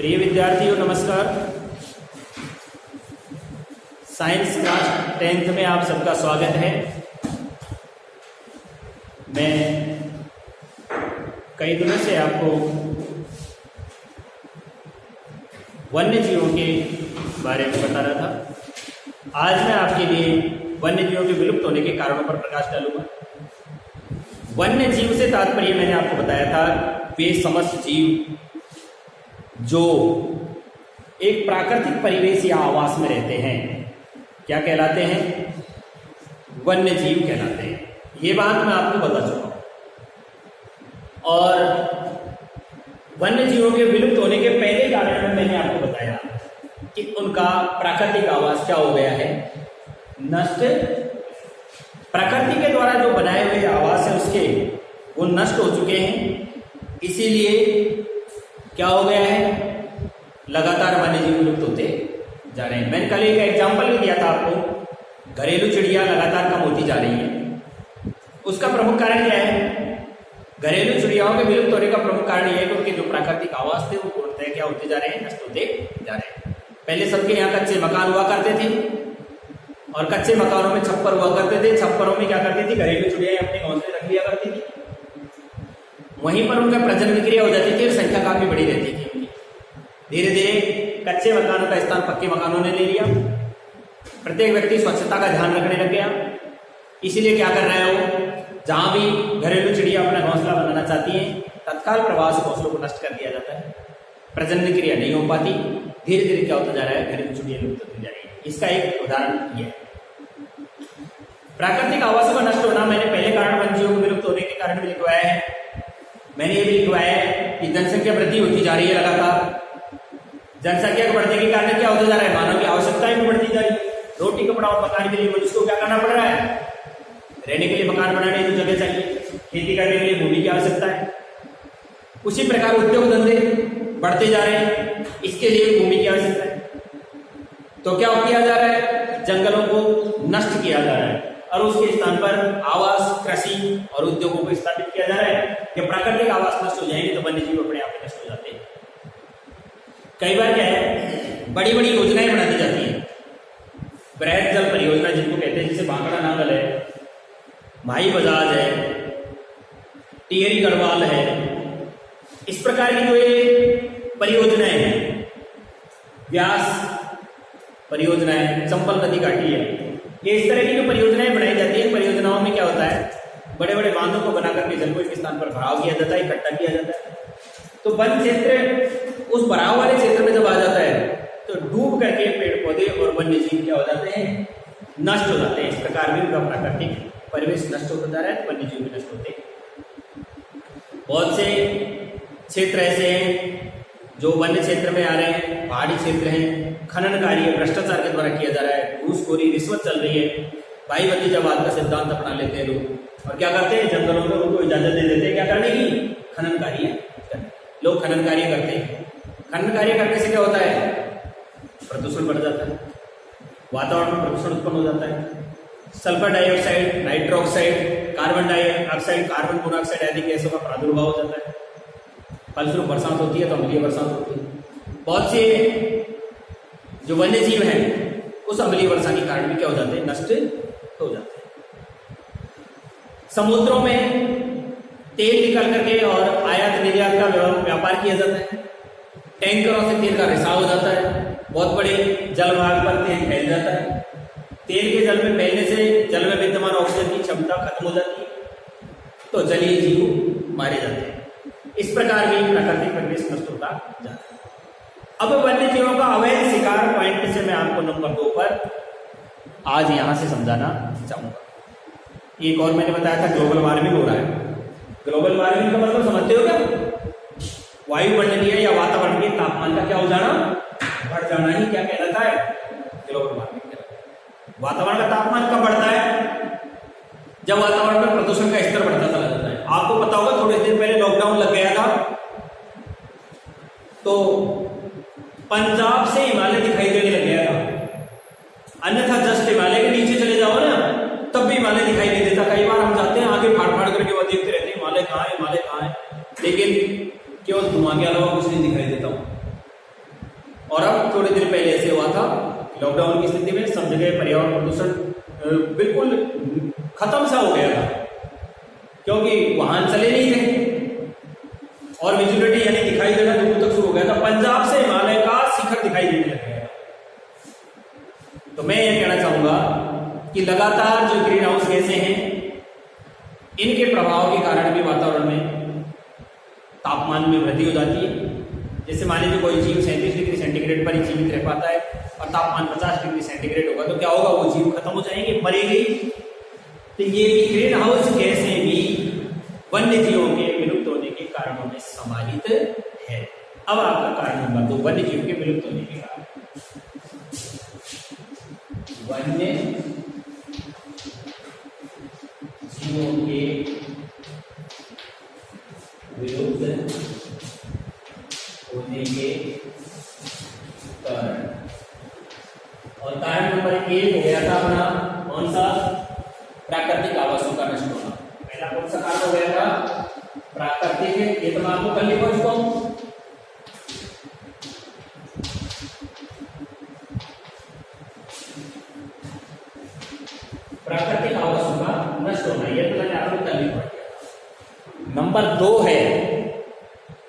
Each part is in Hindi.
प्रिय विद्यार्थियों नमस्कार। साइंस क्लास 10th में आप सबका स्वागत है। मैं कई दिनों से आपको वन्य जीवों के बारे में बता रहा था। आज मैं आपके लिए वन्य जीवों के विलुप्त होने के कारणों पर प्रकाश डालूंगा। वन्य जीव से तात्पर्य मैंने आपको बताया था वे समस्त जीव जो एक प्राकृतिक परिवेश या आवास में रहते हैं क्या कहलाते हैं? वन्य जीव कहलाते हैं। ये बात मैं आपको बता चुका हूं। और वन्य जीवों के विलुप्त होने के पहले कारण में मैंने आपको बताया कि उनका प्राकृतिक आवास क्या हो गया है? नष्ट। प्रकृति के द्वारा जो बनाए हुए आवास है उसके वो नष्ट हो चुके हैं। इसीलिए क्या हो गया है? लगातार वन्य जीव विलुप्त होते जा रहे हैं। मैंने कल एक एग्जाम्पल भी दिया था आपको, घरेलू चिड़िया लगातार कम होती जा रही है। उसका प्रमुख कारण क्या है? घरेलू चिड़ियाओं के विलुप्त होने का प्रमुख कारण यह है कि उनके जो प्राकृतिक आवास थे वो पूर्णतः क्या होते जा रहे हैं? नष्ट होते जा रहे हैं। पहले सबके यहाँ कच्चे मकान हुआ करते थे और कच्चे मकानों में छप्पर हुआ करते थे। छप्परों में क्या करती थी? घरेलू चिड़िया अपने घोंसले रख लिया करती थी। वहीं पर उनका प्रजनन क्रिया हो जाती थी और संख्या काफी बड़ी रहती थी उनकी। धीरे धीरे कच्चे मकानों का स्थान पक्के मकानों ने ले लिया। प्रत्येक व्यक्ति स्वच्छता का ध्यान रखने लग गया। इसीलिए क्या कर रहे हैं वो? जहां भी घरेलू चिड़िया अपना घोंसला बनाना चाहती है तत्काल प्रवाह से घोंसलों को नष्ट कर दिया जाता है। प्रजनन क्रिया नहीं हो पाती। धीरे धीरे क्या होता जा रहा है? घरेलू चिड़िया लुप्त होती जा रही है। इसका एक उदाहरण यह है। प्राकृतिक आवासों का नष्ट होना मैंने पहले कारण वन्य जीवों को विलुप्त होने के कारण भी लिखवाया है। मैंने ये भी लिखवाया है कि जनसंख्या वृद्धि होती जा रही है लगातार। जनसंख्या के बढ़ने के कारण क्या होता जा रहा है? मानव की आवश्यकताएं भी बढ़ती जा रही है। रोटी कपड़ा और मकान के लिए मनुष्य को क्या करना पड़ रहा है? रहने के लिए मकान बनाने की जगह चाहिए, खेती करने के लिए भूमि की आवश्यकता है। उसी प्रकार उद्योग धंधे बढ़ते जा रहे हैं, इसके लिए भूमि की आवश्यकता है। तो क्या किया जा रहा है? जंगलों को नष्ट किया जा रहा है और उसके स्थान पर आवास, कृषि और उद्योगों को स्थापित किया जा रहा है। जब प्राकृतिक आवास नष्ट हो जाएंगे तो वन्य जीव अपने आप नष्ट हो जाते हैं। कई बार क्या है, बड़ी बड़ी योजनाएं बना दी जाती है। बृहद जल परियोजना जिनको कहते हैं, जैसे भांगड़ा नांगल है, भाई बजाज है, टिहरी गढ़वाल है। इस प्रकार की जो ये परियोजनाएं हैं, व्यास परियोजना है, चंबल नदी घाटी है, ये इस तरह की जो परियोजनाएं बनाई जाती है। परियोजनाओं में क्या होता है? बड़े बड़े बांधों को बनाकर के जल को एक स्थान पर भराव किया जाता है, इकट्ठा किया जाता है। तो वन क्षेत्र उस भराव वाले क्षेत्र में जब आ जाता है तो डूब करके पेड़ पौधे और वन्य जीव क्या हो जाते हैं? नष्ट हो जाते हैं। इस प्रकार भी उनका प्राकृतिक परिवेश नष्ट होता जा रहा है, वन्य जीव भी नष्ट होते हैं। बहुत से क्षेत्र ऐसे हैं जो वन्य क्षेत्र में आ रहे हैं, पहाड़ी क्षेत्र हैं, खनन कार्य भ्रष्टाचार के द्वारा किया जा रहा है, घूसखोरी रिश्वत चल रही है, भाई भतीजावाद का सिद्धांत अपना लेते हैं लोग और क्या करते हैं? जंगलों में उनको इजाजत दे देते हैं क्या करने की? खनन कार्य। लोग खनन कार्य करते हैं। खनन कार्य करने से क्या होता है? प्रदूषण बढ़ जाता है, वातावरण में प्रदूषण उत्पन्न हो जाता है। Sulphur dioxide, nitroxide, carbon dioxide, carbon monoxide आदि गैसों का प्रादुर्भाव हो जाता है। फलस्वरूप बरसात होती है तो अम्लीय बरसात होती है। बहुत से जो वन्य जीव हैं उस अम्लीय वर्षा के कारण भी क्या हो जाते हैं? नष्ट हो जाते हैं। समुद्रों में तेल निकल करके और आयात निर्यात का व्यापार किया जाता है। टैंकरों से तेल का रिसाव हो जाता है। बहुत बड़े जलभाग पर तेल फैल जाता है। तेल के जल में फैलने से जल में विद्यमान ऑक्सीजन की क्षमता खत्म हो जाती है तो जलीय जीव मारे जाते हैं। इस प्रकार भी प्राकृतिक परिवेश नष्ट होता जाता है। अब वन्य जीवों का अवैध शिकार पॉइंट से मैं आपको नंबर 2 पर आज यहां से समझाना चाहूंगा। एक और मैंने बताया था ग्लोबल वार्मिंग हो रहा है। ग्लोबल वार्मिंग का मतलब समझते हो क्या? वायुमंडलीय या वातावरण के तापमान का क्या हो जाना? बढ़ जाना ही क्या कहलाता है? Global warming. वातावरण का तापमान कब बढ़ता है? जब वातावरण में प्रदूषण का स्तर बढ़ता चला जाता है। आपको पता होगा थोड़े दिन पहले लॉकडाउन लग गया था तो पंजाब से हिमालय दिखाई देने लग गया था। अन्यथा जस्ट हिमालय के नीचे चले जाओ ना तब भी हिमालय दिखाई नहीं देता। कई बार हम जाते हैं आगे फाड़ फाड़ करके वो देखते रहते हैं हिमालय कहाँ है, हिमालय कहाँ है, लेकिन केवल धुआं के अलावा कुछ नहीं दिखाई देता हूं। और अब थोड़े दिन पहले ऐसे हुआ था, लॉकडाउन की स्थिति में सब जगह पर्यावरण प्रदूषण बिल्कुल खत्म सा हो गया था, क्योंकि वाहन चले नहीं थे और विजिबिलिटी यानी दिखाई देना दूर तक शुरू हो गया था। पंजाब से हिमालय का शिखर दिखाई देने लग गया। तो मैं ये कहना चाहूंगा कि लगातार जो ग्रीन हाउस गैसें हैं, इनके प्रभाव के कारण भी वातावरण में तापमान में वृद्धि हो जाती है। जैसे मान लीजिए कोई जीव 37 डिग्री सेंटीग्रेड पर ही जीवित रह पाता है और तापमान 50 डिग्री सेंटीग्रेड होगा तो क्या होगा, वो जीव खत्म हो जाएंगे, मरेंगे। तो ये ग्रीन हाउस गैसें भी वन्य जीवों के विलुप्त होने के कारणों में समाहित है। अब आपका कारण नंबर 2, वन्य जीव के विलुप्त होने के कारण। वन्य जीवों के विलुप्त होने के कारण, और कारण नंबर 1 हो गया था अपना कौन सा, प्राकृतिक आवासों का नष्ट होना। पहला कौन सा कारण हो गया था, प्राकृतिक, ये तो मैं आपको कल लिखा चुका हूं। प्राकृतिक आवासों का नष्ट होना, ये तो मैंने आपको कल लिखा दिया। नंबर 2 है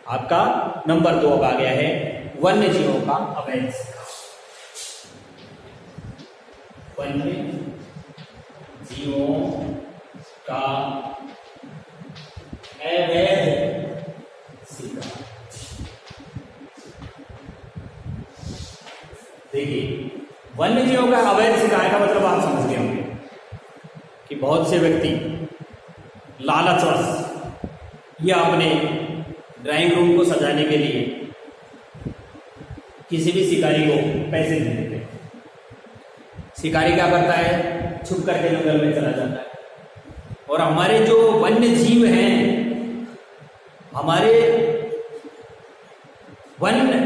आपका, नंबर 2 अब आ गया है वन्य जीवों का अवैध शिकार। वन्य जीवों का अवैध शिकार। देखिए, वन्य जीवों का अवैध शिकार का मतलब आप समझ गए होंगे कि बहुत से व्यक्ति लालचवश या अपने ड्राइंग रूम को सजाने के लिए किसी भी शिकारी को पैसे दे देते हैं। शिकारी क्या करता है, छुप करके जंगल में चला जाता है। और हमारे जो वन्य जीव हैं, हमारे वन्य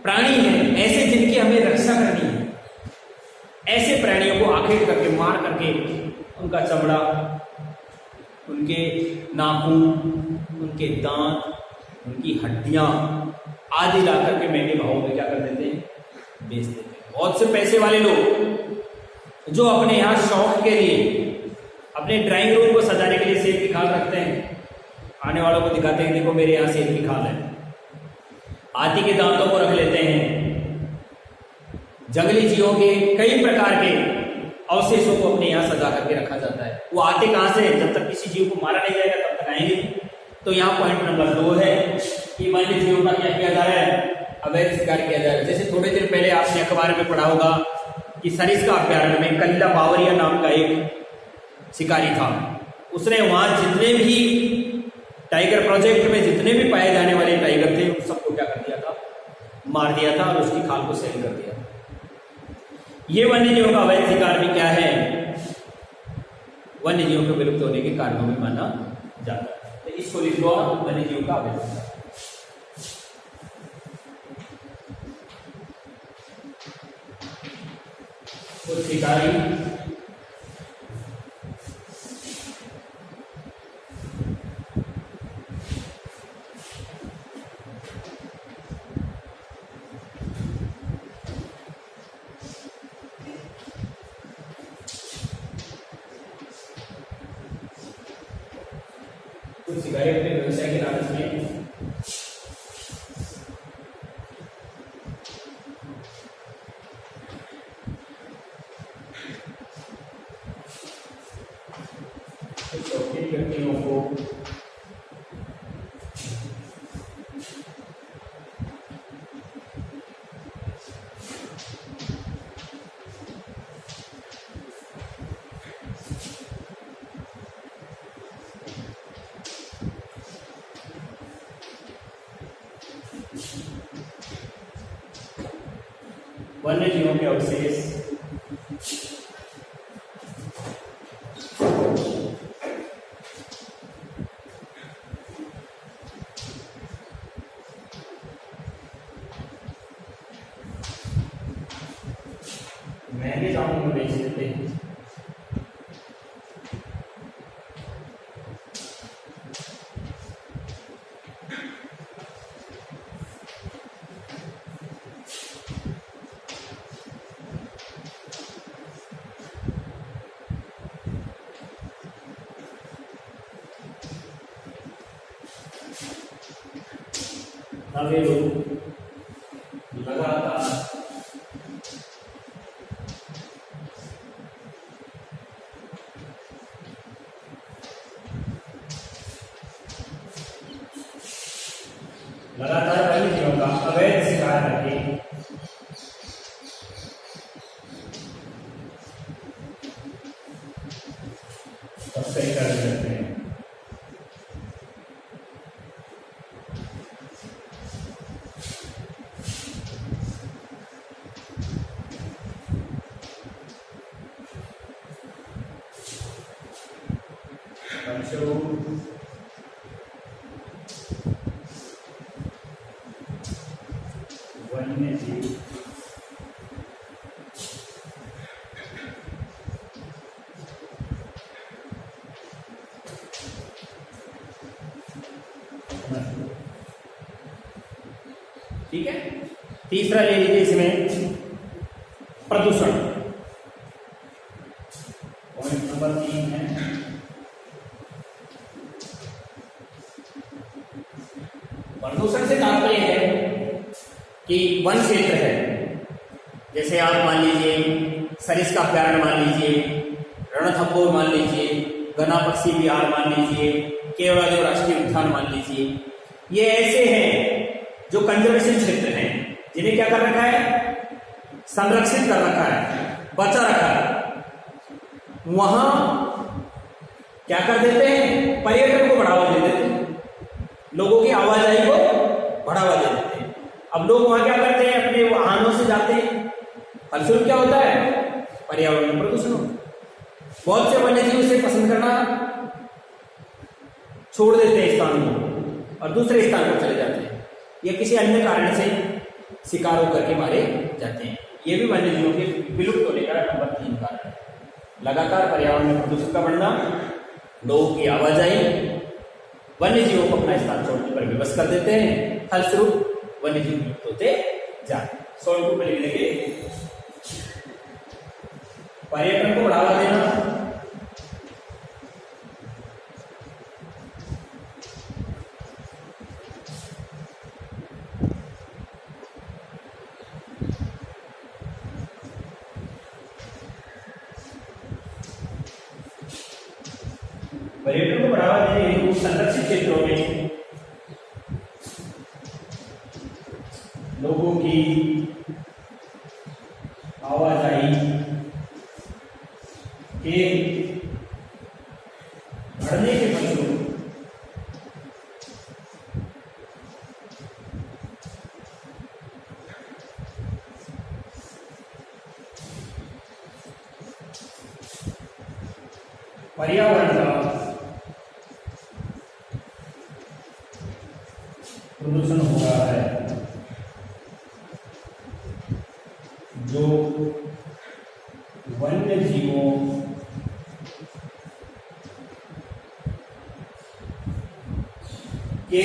प्राणी हैं, ऐसे जिनकी हमें रक्षा करनी है, ऐसे प्राणियों को आखेट करके, मार करके, उनका चमड़ा, उनके नाखून, उनके दांत, उनकी हड्डियां आदि ला करके महंगे भावों में क्या कर देते हैं, बेच देते हैं। बहुत से पैसे वाले लोग जो अपने यहाँ शौक के लिए, अपने ड्राइंग रूम को सजाने के लिए सेब की खाल रखते हैं, आने वालों को दिखाते हैं देखो मेरे यहाँ सेब की खाल है। हाथी के दांतों को रख लेते हैं। जंगली जीवों के कई प्रकार के अवशेषों को अपने यहाँ सजा करके रखा जाता है। वो आते कहाँ से, जब तक किसी जीव को मारा नहीं जाएगा तब तक आएंगे। तो यहाँ पॉइंट नंबर 2 है कि वन्य जीवों का क्या किया जा रहा है, अवैध शिकार किया जा रहा है। जैसे थोड़े दिन पहले आपने अखबार में पढ़ा होगा कि सरिस्का अभ्यारण्य में कल्ला बावरिया नाम का एक शिकारी था। उसने वहां जितने भी टाइगर प्रोजेक्ट में जितने भी पाए जाने वाले टाइगर थे, उन सबको क्या कर दिया था, मार दिया था और उसकी खाल को सेल कर दिया। ये वन्य जीवों का अवैध शिकार भी क्या है, वन्य जीवों के विलुप्त होने के कारणों में माना जाता है। तो इसको लिख लो, वन्य जीवों का अवैध शिकार। तो शिकारी शिकारी अपने व्यवसाय के लालच में शौकीन व्यक्तियों को वन्य जीवों के अवशेष महंगे दामों में बेच देते हैं। तब ये लोग लगातार वन्य जीवों का अवैध शिकार करके तस्करी कर सकते हैं। वन्य जीव ठीक है। तीसरा ले लीजिए इसमें प्रदूषण, पॉइंट नंबर 3 है प्रदूषण से तात्पर्य है कि वन क्षेत्र है, जैसे आप मान लीजिए सरिस्का का अभ्यारण्य मान लीजिए, रणथंभौर मान लीजिए, घना पक्षी विहार मान लीजिए, केवड़ादेव राष्ट्रीय उद्यान मान लीजिए, ये ऐसे हैं जो कंजर्वेशन क्षेत्र हैं, जिन्हें क्या कर रखा है, संरक्षित कर रखा है, बचा रखा है। वहां क्या कर देते हैं, पर्यटन को बढ़ावा दे देते हैं, लोगों की आवाजाही को बढ़ावा दे देते हैं। अब लोग वहां क्या करते हैं, अपने वाहनों से जाते हैं, फलस्वरूप क्या होता है, पर्यावरण में प्रदूषण होता है। बहुत से वन्य जीव से पसंद करना छोड़ देते हैं स्थान को और दूसरे स्थान पर चले जाते हैं, या किसी अन्य कारण से शिकार होकर के मारे जाते हैं। ये भी वन्य जीवों के विलुप्त होने का नंबर 3 कारण है। लगातार पर्यावरण में प्रदूषण का बढ़ना, लोगों की आवाजाही वन्य जीवों को अपना स्थान छोड़ने पर विवश कर देते हैं, फलस्वरूप वन्य जीव विलुप्त होते जाते हैं। 100 रुपये लिख लेंगे, पर्यटन को बढ़ावा देना, पर्यटन को बढ़ावा देने हेतु संरक्षित क्षेत्रों में लोगों की आवाजाही के बढ़ने के फलस्वरूप पर्यावरण का प्रदूषण हो रहा है, जो वन्य जीवों के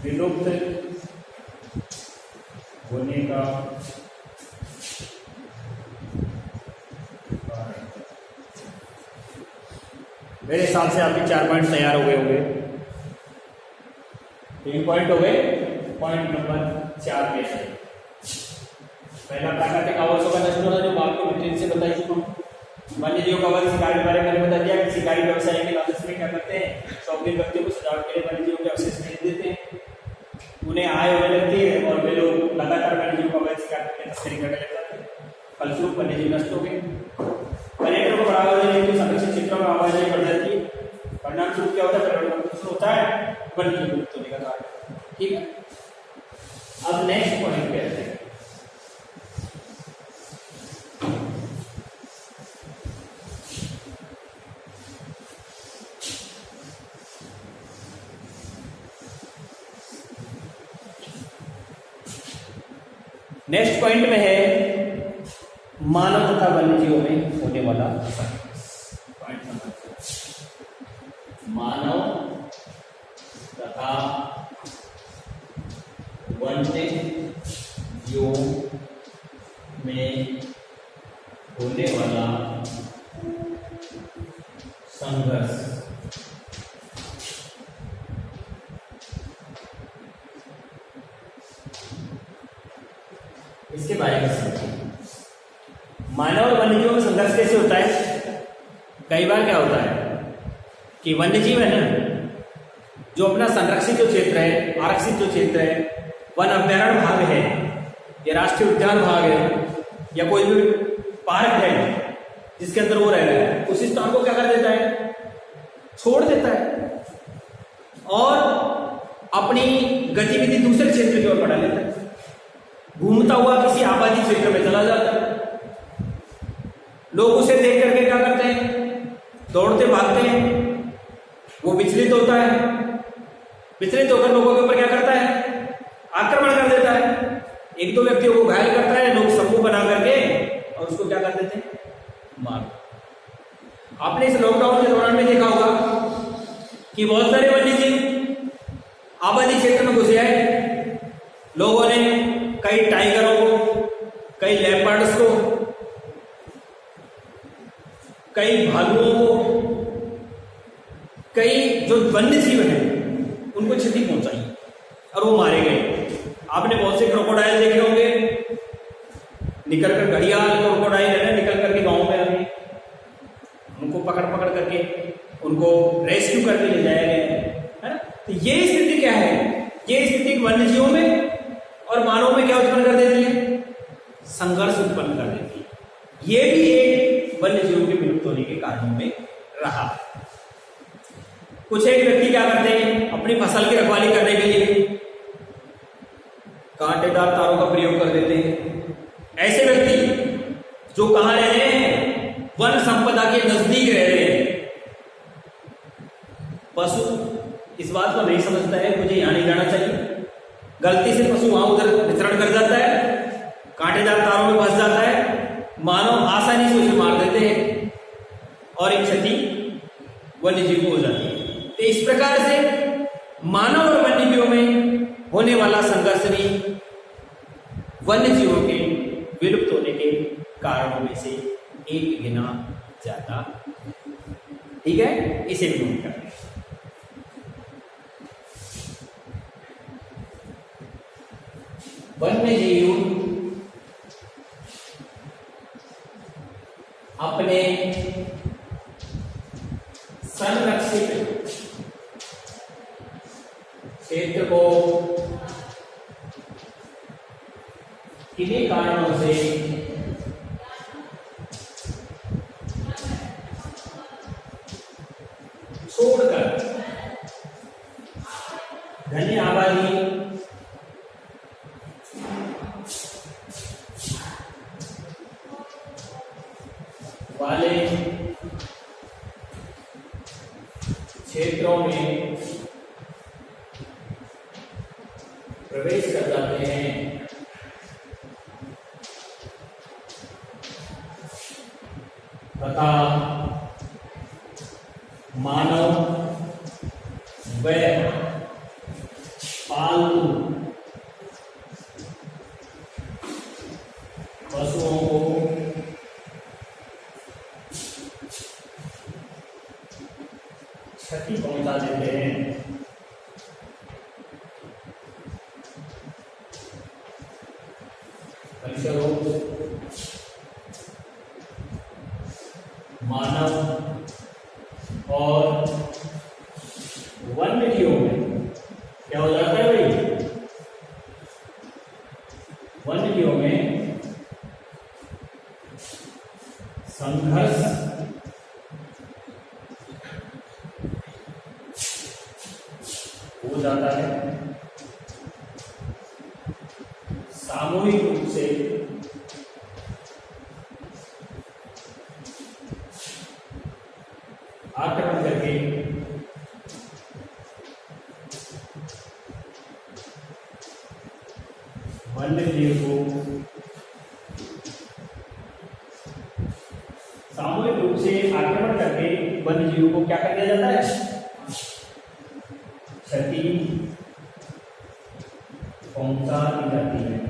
विलुप्त होने का मेरे हिसाब से आपके 4 पॉइंट तैयार हो गए होंगे। 3 पॉइंट हो गए। पॉइंट नंबर 4 पे है पहला प्राकृतिक आवासों का नष्ट होना, जो आपको डिटेल से बताई चुका हूँ। वन्य जीवों का वध शिकार के बारे में मैंने बता दिया कि शिकारी व्यवसाय के लालच में क्या करते हैं, शौकीन व्यक्तियों को सजावट के लिए वन्य जीवों के अवशेष भेज देते हैं, उन्हें आय होने लगती है और वे लोग लगातार वन्य जीवों का वध शिकार करके तस्करी करने लग जाते हैं, फलस्वरूप वन्य जीव नष्ट हो गए। पर्यटन को बढ़ावा देने के संरक्षित क्षेत्रों में आवाजाही बढ़ जाती है, परिणाम स्वरूप क्या होता है, पर्यावरण प्रदूषण होता है, वन्य जीव विलुप्त होने का कारण। ठीक है, अब नेक्स्ट पॉइंट पे आते हैं। नेक्स्ट पॉइंट में है मानव तथा वन्य जीवों में होने वाला पॉइंट नंबर 4, मानव तथा वन्य जीवों में होने वाला संघर्ष। इसके बारे में समझिए। मानव और वन्यजीवों में संघर्ष कैसे होता है? कई बार क्या होता है कि वन्यजीव है ना, जो अपना संरक्षित जो क्षेत्र है, आरक्षित जो क्षेत्र है, वन अभ्यारण्य भाग है या राष्ट्रीय उद्यान भाग है या कोई भी पार्क है जिसके अंदर वो रह रहा है, उस स्थान को क्या कर देता है? छोड़ देता है और अपनी गतिविधि दूसरे क्षेत्र की ओर बढ़ा लेता है, घूमता हुआ किसी आबादी क्षेत्र में चला जाता है। लोग उसे देख करके क्या करते हैं? दौड़ते भागते हैं। वो विचलित होता है, विचलित होकर लोगों के ऊपर क्या करता है? आक्रमण कर देता है। एक दो व्यक्तियों को घायल करता है, लोग समूह बना करके और उसको क्या कर देते हैं? मार। आपने इस लॉकडाउन के दौरान में देखा होगा कि बहुत सारे वन्यजीव आबादी क्षेत्र में घुसे आए। लोगों ने कई टाइगरों को, कई लेपर्ड्स को, कई भालुओं को, कई जो वन्यजीव हैं उनको क्षति पहुंचाई और वो मारे गए। आपने बहुत से क्रोकोडाइल देखे होंगे, निकल कर, घड़ियाल क्रोकोडाइल है ना, निकल करके गांव में आके उनको पकड़ करके उनको रेस्क्यू करके ले जाया गया है ना। तो ये स्थिति क्या है? ये स्थिति वन्यजीवों में और मानव में क्या उत्पन्न कर देती है? संघर्ष उत्पन्न कर देती है। ये भी एक वन्यजीवों के विलुप्त होने के कारणों में रहा। कुछ एक व्यक्ति क्या करते हैं? अपनी फसल की रखवाली करने के लिए कांटेदार तारों का प्रयोग कर देते हैं। ऐसे व्यक्ति जो कहां रह रहे हैं? वन संपदा के नजदीक रह रहे हैं। पशु इस बात को नहीं समझता है मुझे यहां नहीं जाना चाहिए, गलती से पशु वहां उधर विचरण कर जाता है, कांटेदार तारों में फंस जाता है। मानव आसानी से उसे मार देते हैं और एक क्षति वन्यजीव को हो जाती है। तो इस प्रकार से मानव और वन्यजीवों में होने वाला संघर्ष भी वन्यजीवों के विलुप्त होने के कारणों में से एक गिना जाता। ठीक है, इसे भी नोट करें। वन्यजीव अपने संरक्षित क्षेत्र को किन्हीं कारणों से छोड़कर घनी आबादी वाले क्षेत्रों में प्रवेश कर जाते हैं तथा मानव व पालतू पशुओं को क्षति पहुंचा देते हैं। मानव और वन्यजीवों में क्या हो जाता है भाई? वन्यजीवों में संघर्ष हो जाता है। सामूहिक रूप से आक्रमण करके वन्यजीव को सामूहिक रूप से आक्रमण करके वन्यजीव को क्या कर दिया जाता है? क्षति पहुंचा दी जाती है।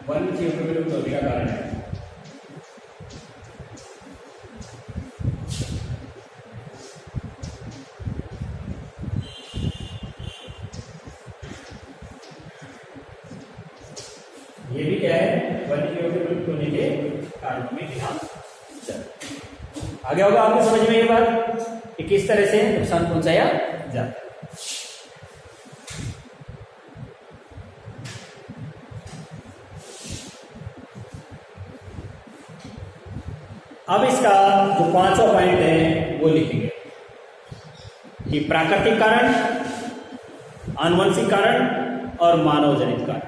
वन्यजीव के विलुप्त होने का कारण है। भी क्या है, वन्य जीवों के विलुप्त होने के कारणों में गिना जाता है। आगे होगा आपको समझ में ये बात कि किस तरह से नुकसान पहुंचाया जाता है। अब इसका जो 5वां पॉइंट है वो लिखेंगे कि प्राकृतिक कारण, आनुवंशिक कारण और मानव जनित कारण।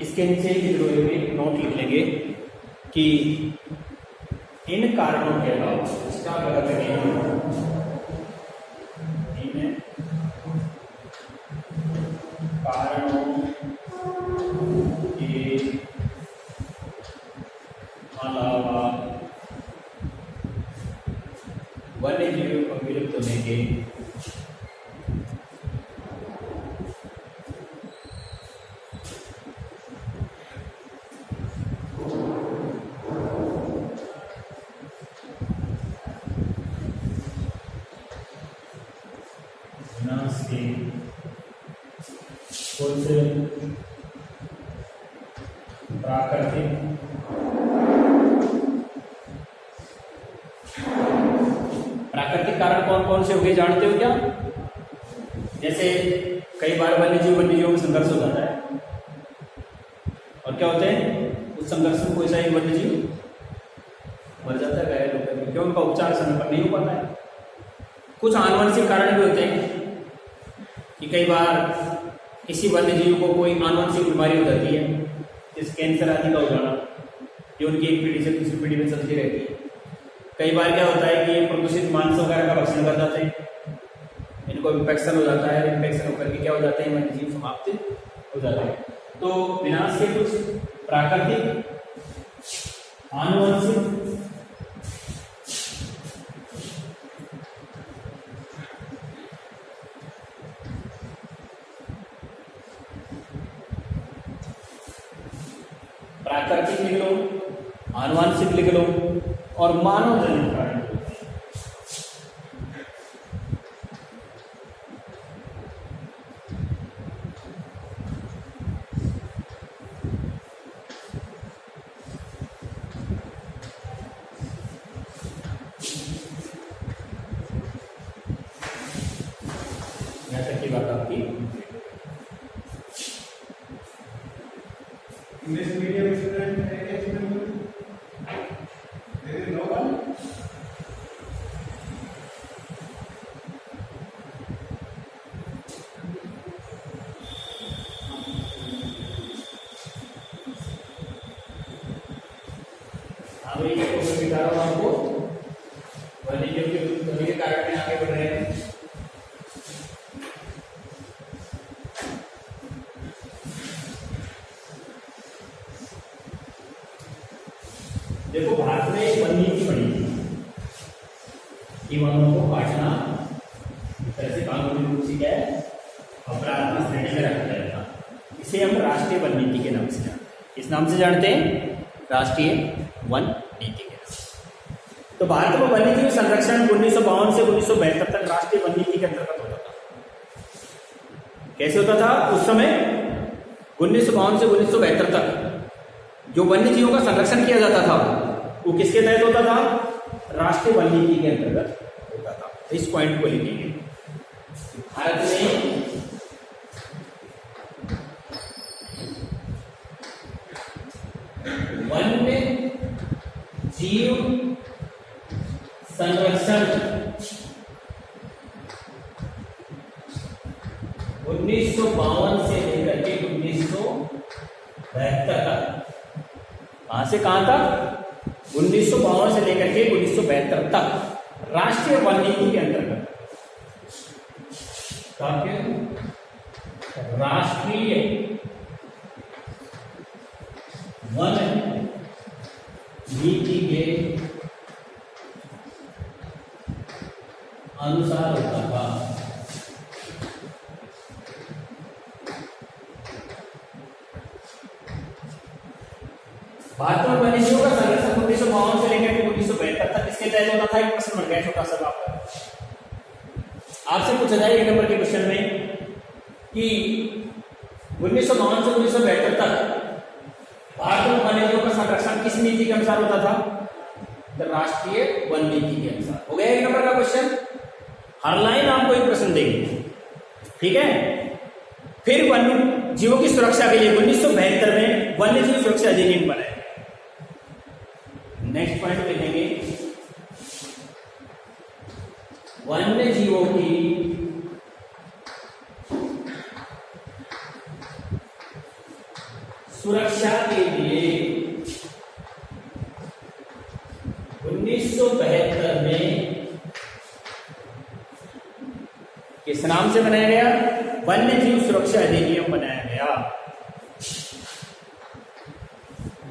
इसके नीचे एक नोट लिख लेंगे कि इन कारणों के अलावा इसका गलत है, इन कारणों के अलावा वन्य जीवों को विलुप्त होने के प्राकृतिक कारण कौन कौन से हो गए जानते हो क्या? जैसे कई बार वन्य जीवों में संघर्ष हो जाता है और क्या होते हैं, उस संघर्ष में कोई सा एक वन्य जीव मर जाता है, घायल होता है, क्योंकि उनका उपचार समय पर नहीं हो पाता है। कुछ आनुवंशिक कारण भी होते हैं कि कई बार किसी वन्य जीव को कोई आनुवंशिक बीमारी हो जाती है, जैसे कैंसर आदि का हो जाना, जो उनकी एक पीढ़ी से दूसरी पीढ़ी में चलती रहती है। कई बार क्या होता है कि ये प्रदूषित मांस वगैरह का भक्षण कर जाते हैं, इनको इन्फेक्शन हो जाता है, इन्फेक्शन होकर के क्या हो जाते हैं, वन्य जीव समाप्त हो जाते हैं। तो विनाश के कुछ प्राकृतिक, आनुवंशिक प्राकृतिक लिख लो, आनुवंशिक लिख लो और मानव जनित कारण। यहाँ तक की बात आपकी इंग्लिश मीडियम स्टूडेंट है आपको वन्य जीव के विलुप्त होने के कारण में आगे बढ़ रहे हैं। देखो, भारत में एक वन नीति बनी थी कि वनों को काटना इस तरह से कानूनी रूप से क्या है, अपराध की श्रेणी में रखा गया था। इसे हम राष्ट्रीय वन नीति के नाम से जानते हैं। किस नाम से जानते हैं? राष्ट्रीय वन नीति के नाम से। तो भारत में वन्य जीव संरक्षण 1952 से 1972 तक राष्ट्रीय वन नीति के अंतर्गत होता था। कैसे होता था उस समय? 1952 से 1972 तक जो वन्य जीवों का संरक्षण किया जाता था वो किसके तहत होता था? राष्ट्रीय वन नीति के अंतर्गत होता था। इस पॉइंट को लिखेंगे, भारत में वन्य जीव संरक्षण 1952 से लेकर के 1972 तक। कहां से कहां तक? 1952 से लेकर के 1972 तक राष्ट्रीय वन नीति के अंतर्गत राष्ट्रीय वन नीति के अनुसार होता था। भारत में वन्य जीवों का संरक्षण 1952 से लेकर 1972 तक किसके तहत होता था? एक प्रश्न बन गया छोटा सा आपका। आपसे पूछा जाए एक नंबर के क्वेश्चन में कि 1952 से 1972 तक भारत में वन्य जीवों का संरक्षण किस नीति के अनुसार होता था? तो राष्ट्रीय वन नीति के अनुसार। हो गया एक नंबर का क्वेश्चन। हर लाइन आपको एक प्रश्न देगी, ठीक है। फिर वन्य जीवों की सुरक्षा के लिए 1972 में वन्य जीव सुरक्षा अधिनियम बनाया। नेक्स्ट पॉइंट लिखेंगे, वन्य जीवों की सुरक्षा के लिए 1972 में किस नाम से बनाया गया? वन्य जीव सुरक्षा अधिनियम बनाया गया।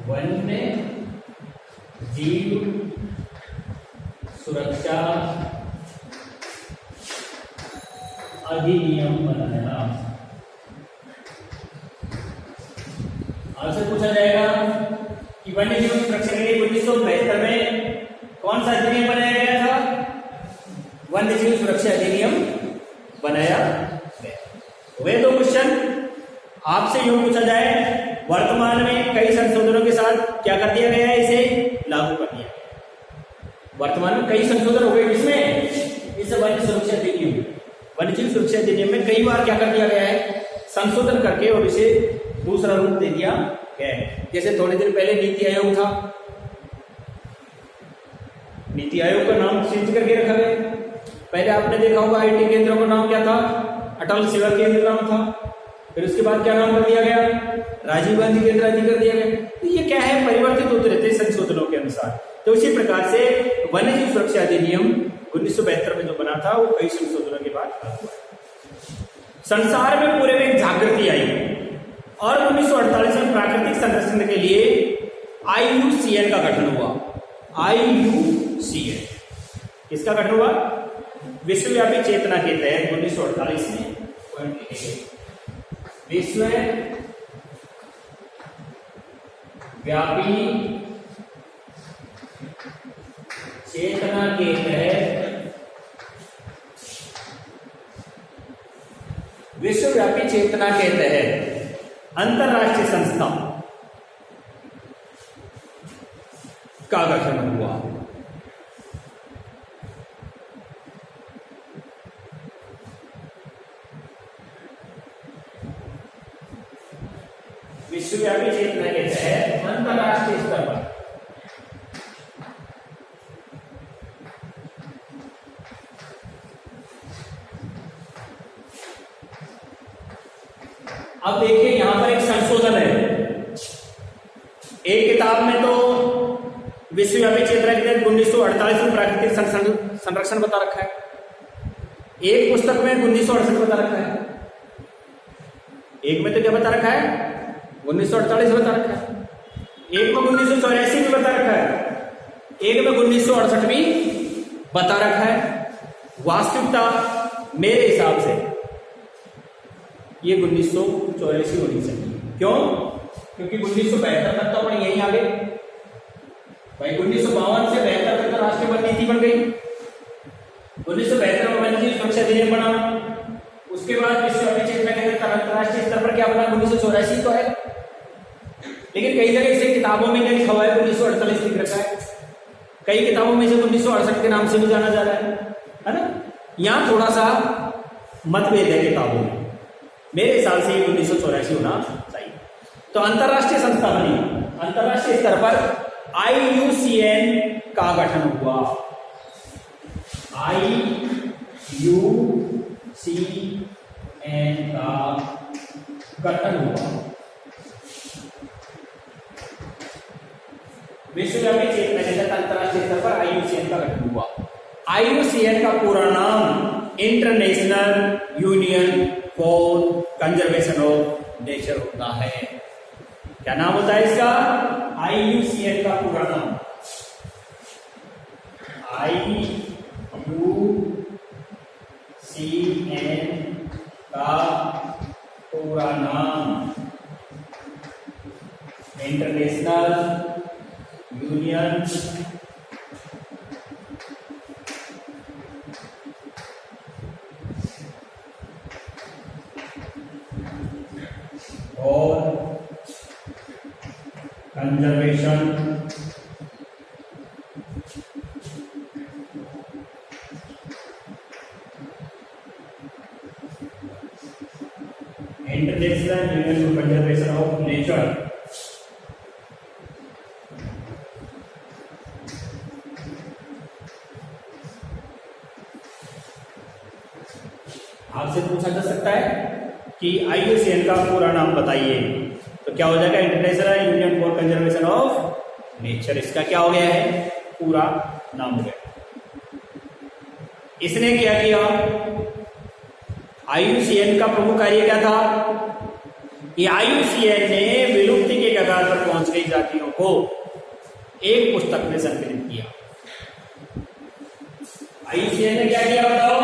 वन्य जीव सुरक्षा अधिनियम बनाया। आपसे पूछा जाएगा कि वन्य जीव सुरक्षा के लिए 1972 में कौन सा अधिनियम बनाया गया था? वन्य जीव सुरक्षा अधिनियम बनाया गया। वे दो क्वेश्चन आपसे यूं पूछा जाए, वर्तमान में कई संशोधनों के साथ क्या कर दिया गया है? इसे लागू कर दिया गया। वर्तमान में कई संशोधन हो गए, किसमें? इस वन्य सुरक्षा अधिनियम, वन्य जीव सुरक्षा अधिनियम में कई बार क्या कर दिया गया है? संशोधन करके और इसे दूसरा रूप दे दिया गया है। जैसे थोड़े दिन पहले नीति आयोग था, नीति आयोग का नाम चेंज करके रखा गया। पहले आपने देखा होगा आईटी केंद्रों का नाम क्या था? अटल सेवा केंद्र नाम था। फिर उसके बाद क्या नाम कर दिया गया? राजीव गांधी केंद्र आदि कर दिया गया। तो ये क्या है? परिवर्तित होते रहते हैं संशोधनों के अनुसार। तो इसी प्रकार से वन्य जीव सुरक्षा अधिनियम 1972 में जो बना था वो कई संशोधनों के बाद हुआ। संसार में पूरे में एक जागृति आई और 1948 में प्राकृतिक संरक्षण के लिए IUCN का गठन हुआ। IUCN किसका गठन हुआ? विश्वव्यापी चेतना के तहत 1948 में विश्व व्यापी चेतना के तहत विश्वव्यापी चेतना के तहत अंतरराष्ट्रीय संस्था का गठन हुआ। विश्वव्यापी चेतना के तहत अंतरराष्ट्रीय स्तर पर अब देखिए यहां पर एक संशोधन है। एक किताब में तो विश्वव्यापी चेतना के तहत 1948 में प्राकृतिक संरक्षण बता रखा है, एक पुस्तक में 1968 बता रखा है। एक में तो क्या बता रखा है? 1948 बता रखा है। एक में 1984 भी बता रखा है, एक में 1968 भी बता रखा है। वास्तविकता मेरे हिसाब से ये 1984 होनी चाहिए। क्यों? क्योंकि 1972 तक तो अपन यहीं आ गए भाई। 1952 से 72 तक राष्ट्रीय वन नीति बन गई। 1972 में वन्य जीव सुरक्षा अधिनियम बना। उसके बाद विश्वव्यापी चेतना के तहत अंतरराष्ट्रीय स्तर पर क्या बना? 1984 तो है, लेकिन कई जगह इसे किताबों में क्या लिखा हुआ है? 1948 लिख रखा है। कई किताबों में इसे 1968 के नाम से भी जाना जा रहा है ना। यहां थोड़ा सा मतभेद है किताबों में। मेरे हिसाब से 1984 होना चाहिए। तो अंतरराष्ट्रीय संस्था बनी, अंतरराष्ट्रीय स्तर पर IUCN का गठन हुआ। IUCN का गठन हुआ। विश्वव्यापी चेतना के तहत अंतरराष्ट्रीय स्तर पर IUCN का गठन हुआ। IUCN का पूरा नाम international union for conservation of nature होता है। क्या नाम होता है इसका? IUCN का पूरा नाम IUCN का पूरा नाम इंटरनेशनल यूनियन और conservation international union for conservation of nature. आपसे पूछा जा सकता है कि IUCN का पूरा नाम बताइए, तो क्या हो जाएगा? International union for conservation of nature. इसका क्या हो गया है? पूरा नाम हो गया। इसने क्या किया? IUCN का प्रमुख कार्य क्या था? कि IUCN ने विलुप्ति के कगार पर पहुंच गई जातियों को एक पुस्तक में संकलित किया। IUCN ने क्या किया बताओ?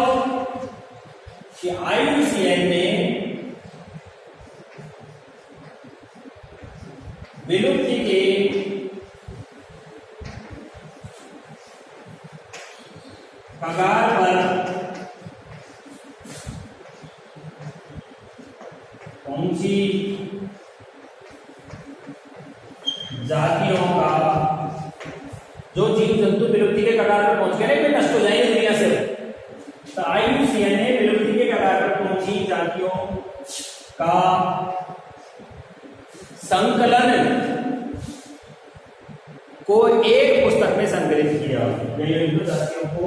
कि IUCN ने विलुप्ति के कगार पर पहुंची जातियों का, जो जीव जंतु विलुप्ति के कगार पर पहुंच गए ना, नष्ट हो जाएंगे दुनिया से, तो IUCN ने विलुप्ति के कगार पर पहुंची जातियों का संकलन को एक पुस्तक में संकलित किया। विलुप्त जातियों को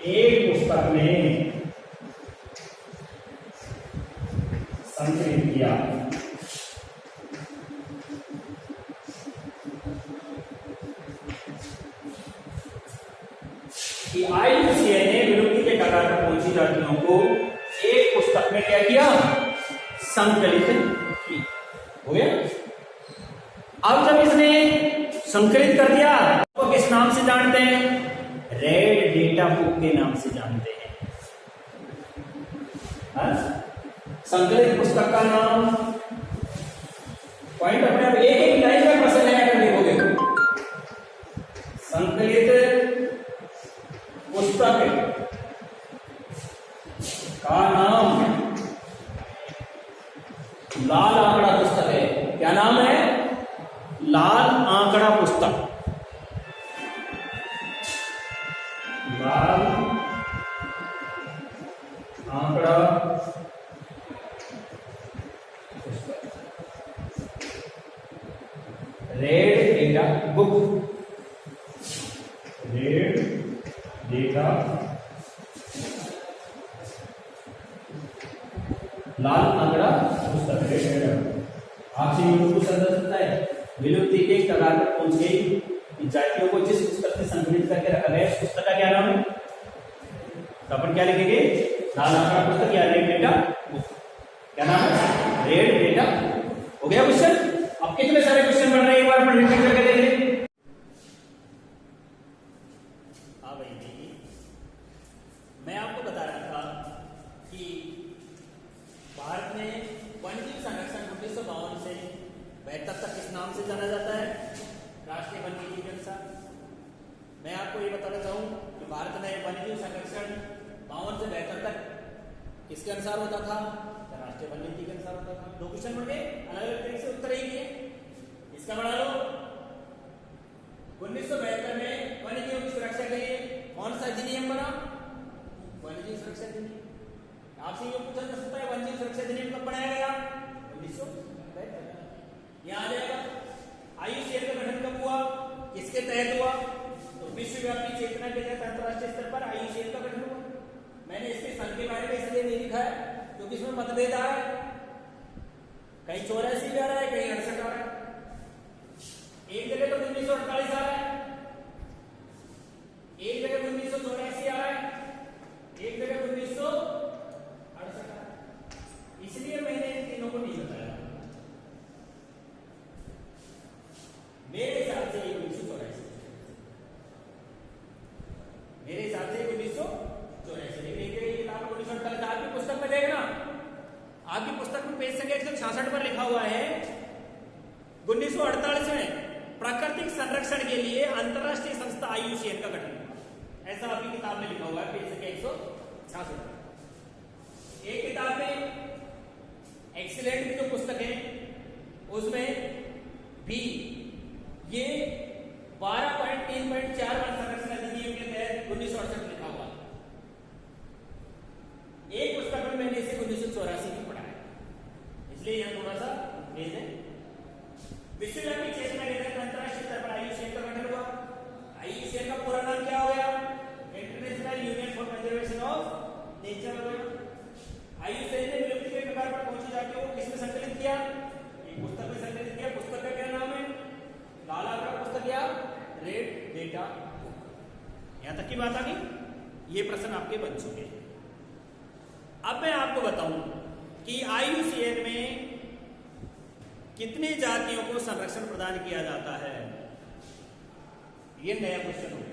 एक पुस्तक में संकलित किया। कि IUCN ने विलुप्ति के कगार पर पहुंची जातियों को एक पुस्तक में क्या किया? संकलित किया। हो गया? अब जब इसने संकलित कर दिया तो किस नाम से जानते हैं? रेड डेटा बुक के नाम से जानते हैं। संकलित पुस्तक का नाम, पॉइंट अपने आप एक एक लाइन का प्रश्न है, अगर देखोगे संकलित पुस्तक का नाम लाल आंकड़ा पुस्तक है। क्या नाम है? लाल आंकड़ा पुस्तक। लाल आंकड़ा पुस्तक, red data book, red data लाल आंकड़ा पुस्तक। आपसे ये पूछा जा सकता है, विलुप्ति के कगार पर पहुंच गई जातियों को जिस पुस्तक में संकलित करके रखा गया, उस पुस्तक का क्या नाम है? तो अपन क्या लिखेंगे? लाल आंकड़ा पुस्तक या रेड डेटा बुक। क्या नाम है? Red data. हो गया क्वेश्चन? अब कितने सारे क्वेश्चन बन रहे हैं, एक बार अपन रिपीट करके देखें। हाँ भाई, मैं आपको बता रहा था कि भारत में वन्यजीव संरक्षण 1952 से 72 तक किस नाम से जाना जाता है? राष्ट्रीय वन्यजीव के अनुसार। मैं आपको ये बताना चाहूँ कि भारत में वन्यजीव संरक्षण 52 से 72 तक किसके अनुसार होता था? राष्ट्रीय वन्यजीव के अनुसार होता था। दो क्वेश्चन बन गए, अलग अलग तरीके से उत्तर ही किए। इसका बना लो, 1972 में वन्यजीवों की सुरक्षा के लिए कौन सा अधिनियम बना? वन्यजीव सुरक्षा अधिनियम। आपसे ये पूछा जा सकता है वन्यजीव सुरक्षा अधिनियम कब बनाया गया? 1972। यहाँ आ जाएगा। IUCN का गठन कब हुआ? किसके तहत हुआ? तो विश्वव्यापी चेतना के तहत अंतरराष्ट्रीय स्तर पर IUCN का गठन हुआ। मैंने इसके सन के बारे में इसलिए नहीं लिखा है क्योंकि इसमें मतभेद आ रहा है, कहीं 84 भी आ रहा है, कहीं 68 आ रहा है। एक जगह तो 1948 आ रहा है, एक जगह 1984 आ रहा है, एक जगह 1968 आ रहा है। इसलिए मैंने इन तीनों को नहीं बताया। मेरे हिसाब से ये 1984। हुआ है 1948 में प्राकृतिक संरक्षण के लिए अंतरराष्ट्रीय संस्था IUCN का गठन हुआ। ऐसा आपकी किताब में लिखा हुआ है पेज संख्या 166। एक किताब में एक्सीलेंट की जो पुस्तक है उसमें भी ये 12.3.4 वन संरक्षण अधिनियम के तहत 1968 लिखा हुआ। एक पुस्तक में मैंने इसे 1984 में पढ़ा है, इसलिए यहां थोड़ा सा भेज है। विश्वव्यापी चेतना के तहत अंतरराष्ट्रीय स्तर पर IUCN का गठन हुआ। IUCN का पूरा नाम क्या हो गया? International union for conservation of nature हो गया। IUCN ने विलुप्ति के कगार पर पहुंची जातियों को किसमें संकलित किया? एक पुस्तक में संकलित किया। पुस्तक का क्या नाम है? लाल आंकड़ा पुस्तक या रेड डेटा बुक। यहां तक की बात आ गई। ये प्रश्न आपके बन चुके हैं। अब मैं आपको बताऊं कि IUCN में कितने जातियों को संरक्षण प्रदान किया जाता है। ये नया क्वेश्चन हो गया।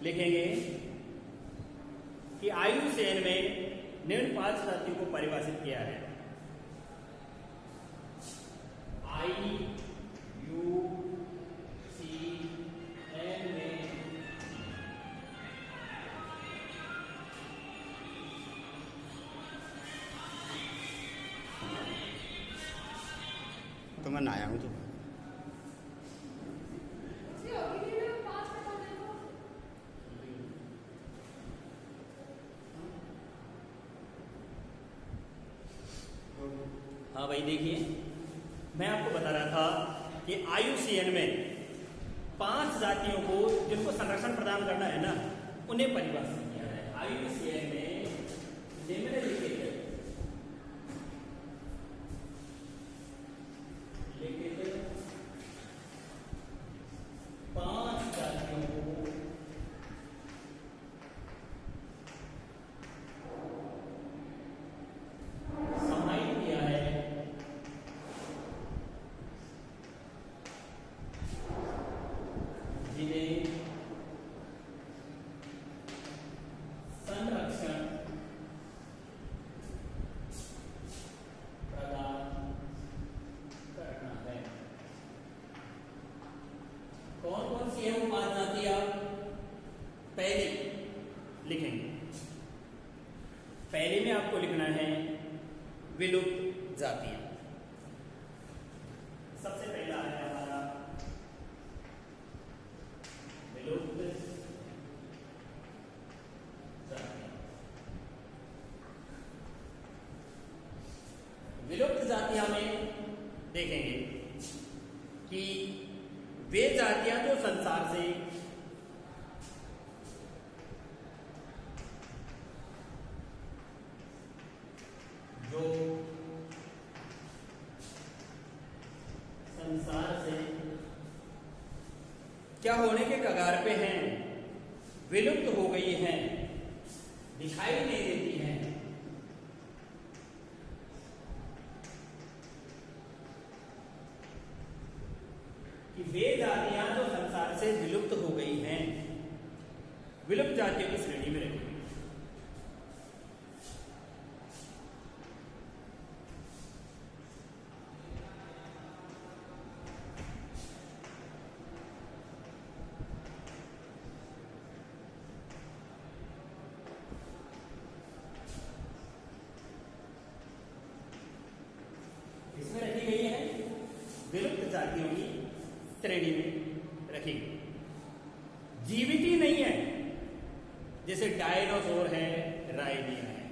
लिखेंगे कि IUCN में निम्न 5 जातियों को परिभाषित किया है। IUCN में तो मैं आया हूँ तो हाँ भाई देखिए, मैं आपको बता रहा था कि IUCN में 5 जातियों को जिनको संरक्षण प्रदान करना है ना, उन्हें परिभाषित किया है। IUCN में निम्नलिखित 5 जातियों को समाहित किया है। जिन्हें संरक्षण प्रदान करना है। कौन कौन सी है वो 5 जातियां? पहली लिखेंगे, पहले में आपको लिखना है विलुप्त जातियां। सबसे पहला है हमारा विलुप्त जातियां। विलुप्त जातियां में देखेंगे कि वे जातियां जो संसार से क्या होने के कगार पे हैं, विलुप्त हो गई हैं, दिखाई नहीं देती हैं, कि वे जातियां जो संसार से विलुप्त हो गई हैं, विलुप्त जातियों की श्रेणी में रखेंगे। इसमें रखी गई है विलुप्त जातियों की श्रेणी में रखी गई। जीवित ही नहीं है, जैसे डायनासोर है, राइनिया है।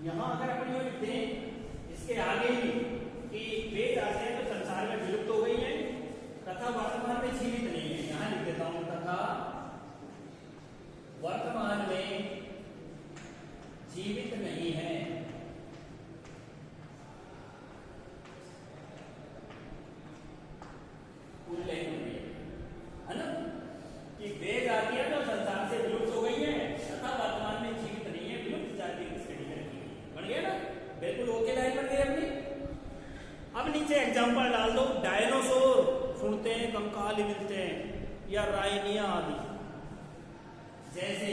यहां अगर अपन ये लिखते हैं इसके आगे ही कि वे जातियां तो संसार में विलुप्त हो गई हैं तथा वर्तमान में जीवित नहीं है, यहां लिख देता हूं तथा वर्तमान में एग्जांपल डाल दो, डायनासोर सुनते हैं कंकाल मिलते हैं, या राइनिया आदि। जैसे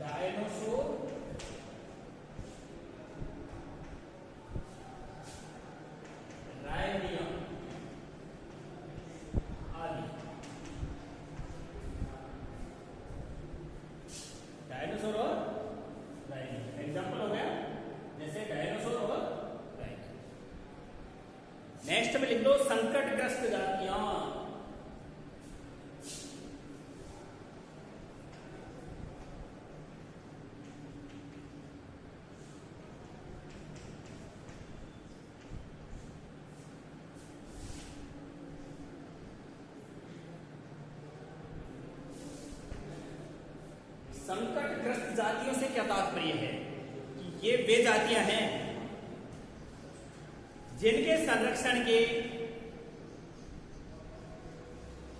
डायनासोर, राइनिया आदि। डायनासोर और राइनिया एग्जांपल हो गया, जैसे डायनासोर और राइनिया। नेक्स्ट में लिख दो संकटग्रस्त जातियां। संकटग्रस्त जातियों से क्या तात्पर्य है कि ये वे जातियां हैं जिनके संरक्षण के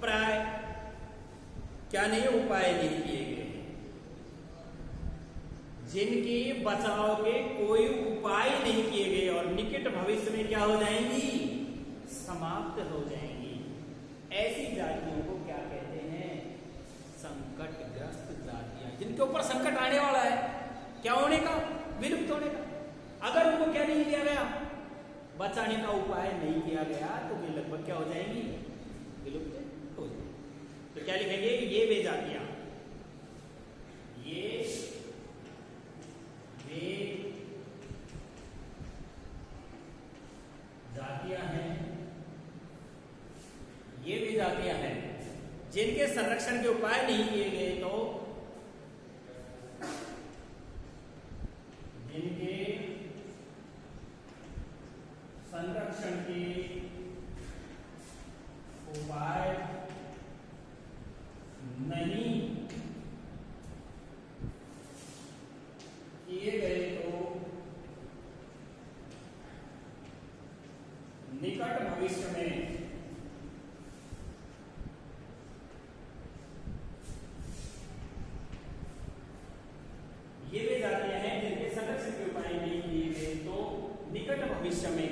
प्राय क्या नहीं उपाय नहीं किए गए, जिनके बचाव के कोई उपाय नहीं किए गए और निकट भविष्य में क्या हो जाएंगी, समाप्त हो जाएंगी। ऐसी जातियों को क्या कहते हैं, संकटग्रस्त जातियां, जिनके ऊपर संकट आने वाला है, क्या होने का, विलुप्त होने का। अगर उनको क्या नहीं किया गया, बचाने का उपाय नहीं किया गया, तो वे लगभग क्या हो जाएंगी, विलुप्त हो जाएंगी। तो क्या लिखेंगे, ये वे जातियां, ये वे जातियां हैं, ये वे जातियां हैं जिनके संरक्षण के उपाय नहीं किए गए, तो जिनके संरक्षण के उपाय नहीं किए गए, तो निकट भविष्य में ये वे जातियां हैं जिनके संरक्षण के उपाय नहीं किए गए, तो निकट भविष्य में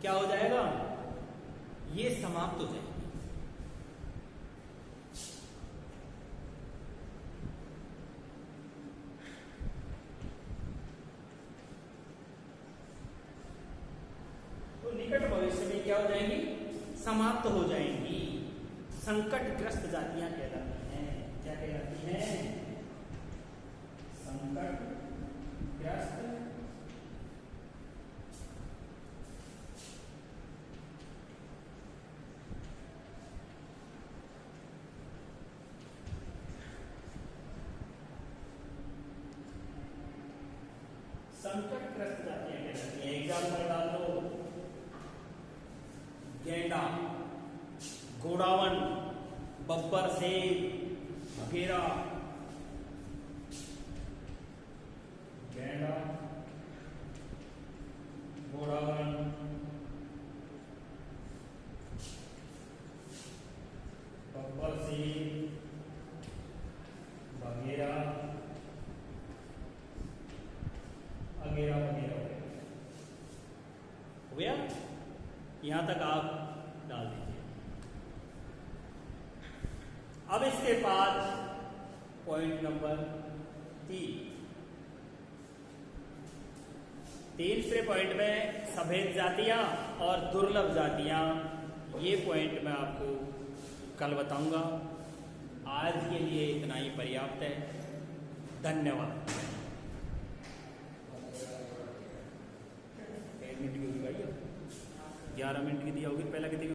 क्या हो जाएगा, ये समाप्त हो जाएगी। तो निकट भविष्य में क्या हो जाएंगी, समाप्त हो जाएंगी। संकटग्रस्त जातियां कहलाती हैं, क्या कहलाती हैं, संकटग्रस्त संकटग्रस्त जातियां कहलाती हैं। एग्जाम्पल डाल दो, गेंडा, घोड़ावन, बब्बर शेर, बघेरा, गेंडा, घोड़ावन, बब्बर शेर, बघेरा, वगैरह वगैरह हो गया। यहां तक आप डाल दीजिए। अब इसके बाद पॉइंट नंबर 3 पॉइंट में सफेद जातियां और दुर्लभ जातियां, ये पॉइंट मैं आपको कल बताऊंगा। आज के लिए इतना ही पर्याप्त है। धन्यवाद। 11 मिनट की दिया होगी, पहला कितनी